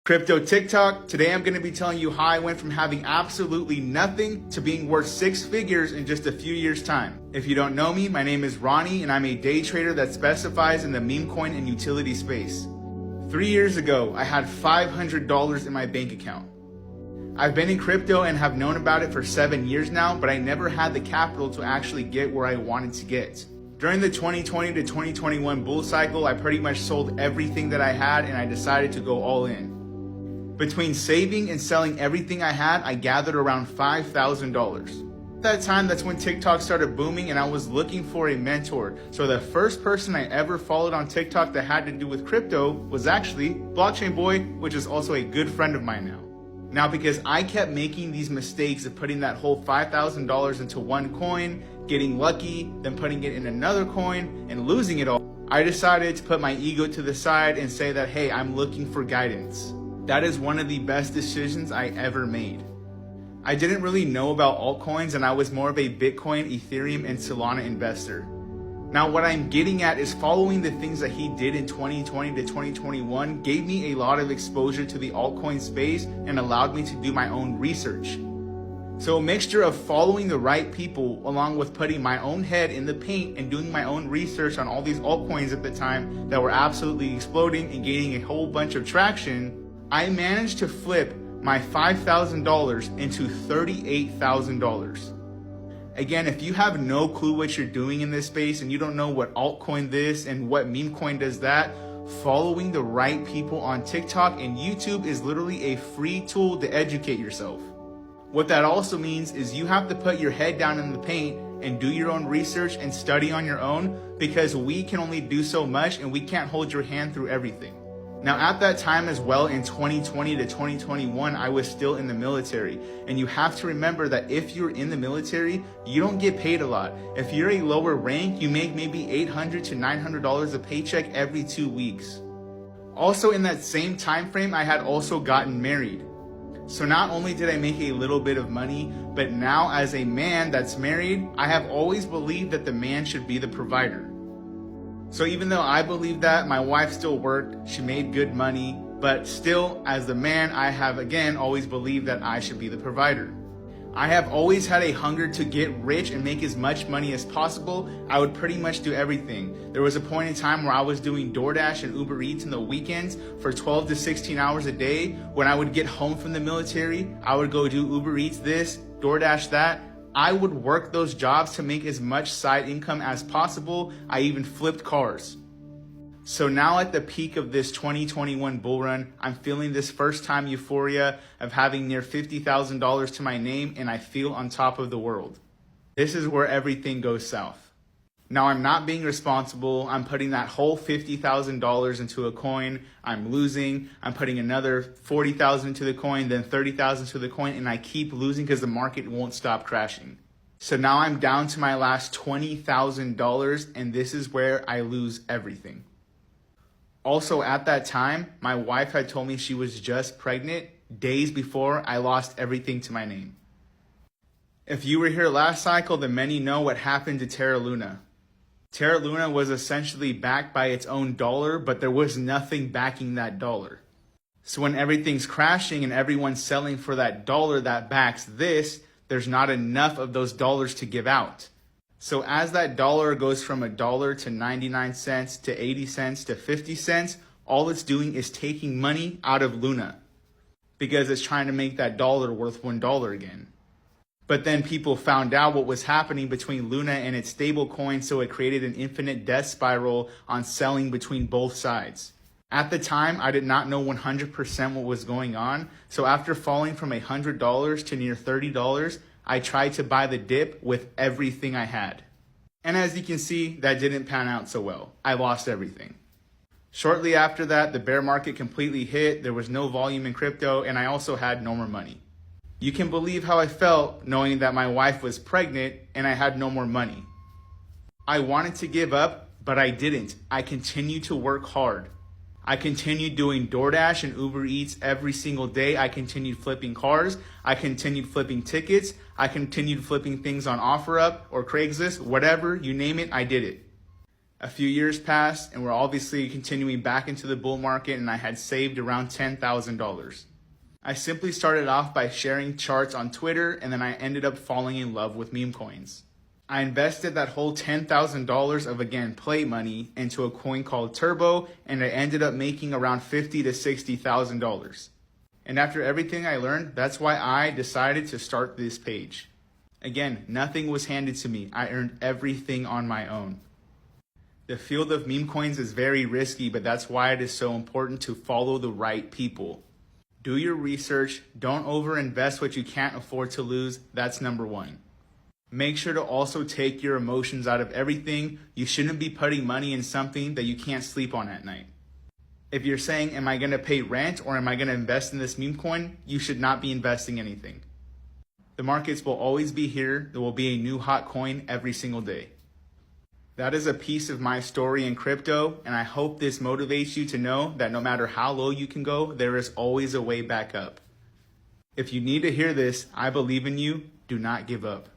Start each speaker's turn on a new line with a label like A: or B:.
A: Crypto TikTok. Today I'm going to be telling you how I went from having absolutely nothing to being worth 6 figures in just a few years' time. If you don't know me, my name is Ronnie and I'm a day trader that specifies in the meme coin and utility space. 3 years ago, I had $500 in my bank account. I've been in crypto and have known about it for 7 years now, but I never had the capital to actually get where I wanted to get. During the 2020 to 2021 bull cycle, I pretty much sold everything that I had and I decided to go all in. Between saving and selling everything I had, I gathered around $5,000. At that time, that's when TikTok started booming and I was looking for a mentor. So the first person I ever followed on TikTok that had to do with crypto was actually Blockchain Boy, which is also a good friend of mine now. Now, because I kept making these mistakes of putting that whole $5,000 into one coin, getting lucky, then putting it in another coin and losing it all, I decided to put my ego to the side and say that, hey, I'm looking for guidance. That is one of the best decisions I ever made. I didn't really know about altcoins and I was more of a Bitcoin, Ethereum, and Solana investor. Now what I'm getting at is following the things that he did in 2020 to 2021 gave me a lot of exposure to the altcoin space and allowed me to do my own research. So a mixture of following the right people along with putting my own head in the paint and doing my own research on all these altcoins at the time that were absolutely exploding and gaining a whole bunch of traction, I managed to flip my $5,000 into $38,000. Again, if you have no clue what you're doing in this space and you don't know what altcoin this and what meme coin does that, following the right people on TikTok and YouTube is literally a free tool to educate yourself. What that also means is you have to put your head down in the paint and do your own research and study on your own, because we can only do so much and we can't hold your hand through everything. Now at that time as well, in 2020 to 2021, I was still in the military. And you have to remember that if you're in the military, you don't get paid a lot. If you're a lower rank, you make maybe $800 to $900 a paycheck every 2 weeks. Also in that same time frame, I had also gotten married. So not only did I make a little bit of money, but now as a man that's married, I have always believed that the man should be the provider. So even though I believe that, my wife still worked, she made good money, but still, as the man, I have again always believed that I should be the provider. I have always had a hunger to get rich and make as much money as possible. I would pretty much do everything. There was a point in time where I was doing DoorDash and Uber Eats in the weekends for 12 to 16 hours a day. When I would get home from the military, I would go do Uber Eats this, DoorDash that. I would work those jobs to make as much side income as possible. I even flipped cars. So now at the peak of this 2021 bull run, I'm feeling this first time euphoria of having near $50,000 to my name and I feel on top of the world. This is where everything goes south. Now I'm not being responsible. I'm putting that whole $50,000 into a coin. I'm losing. I'm putting another $40,000 into the coin, then $30,000 to the coin, and I keep losing because the market won't stop crashing. So now I'm down to my last $20,000 and this is where I lose everything. Also at that time, my wife had told me she was just pregnant days before I lost everything to my name. If you were here last cycle, then many know what happened to Terra Luna. Terra Luna was essentially backed by its own dollar, but there was nothing backing that dollar. So when everything's crashing and everyone's selling for that dollar that backs this, there's not enough of those dollars to give out. So as that dollar goes from $1 to 99 cents to 80 cents to 50 cents, all it's doing is taking money out of Luna because it's trying to make that dollar worth $1 again. But then people found out what was happening between Luna and its stable coin, so it created an infinite death spiral on selling between both sides. At the time, I did not know 100% what was going on, so after falling from $100 to near $30, I tried to buy the dip with everything I had. And as you can see, that didn't pan out so well. I lost everything. Shortly after that, the bear market completely hit, there was no volume in crypto, and I also had no more money. You can believe how I felt knowing that my wife was pregnant and I had no more money. I wanted to give up, but I didn't. I continued to work hard. I continued doing DoorDash and Uber Eats every single day. I continued flipping cars. I continued flipping tickets. I continued flipping things on OfferUp or Craigslist, whatever, you name it, I did it. A few years passed and we're obviously continuing back into the bull market, and I had saved around $10,000. I simply started off by sharing charts on Twitter, and then I ended up falling in love with meme coins. I invested that whole $10,000 of, again, play money into a coin called Turbo, and I ended up making around $50,000 to $60,000. And after everything I learned, that's why I decided to start this page. Again, nothing was handed to me. I earned everything on my own. The field of meme coins is very risky, but that's why it is so important to follow the right people. Do your research. Don't overinvest what you can't afford to lose. That's number one. Make sure to also take your emotions out of everything. You shouldn't be putting money in something that you can't sleep on at night. If you're saying, am I going to pay rent or am I going to invest in this meme coin? You should not be investing anything. The markets will always be here. There will be a new hot coin every single day. That is a piece of my story in crypto, and I hope this motivates you to know that no matter how low you can go, there is always a way back up. If you need to hear this, I believe in you. Do not give up.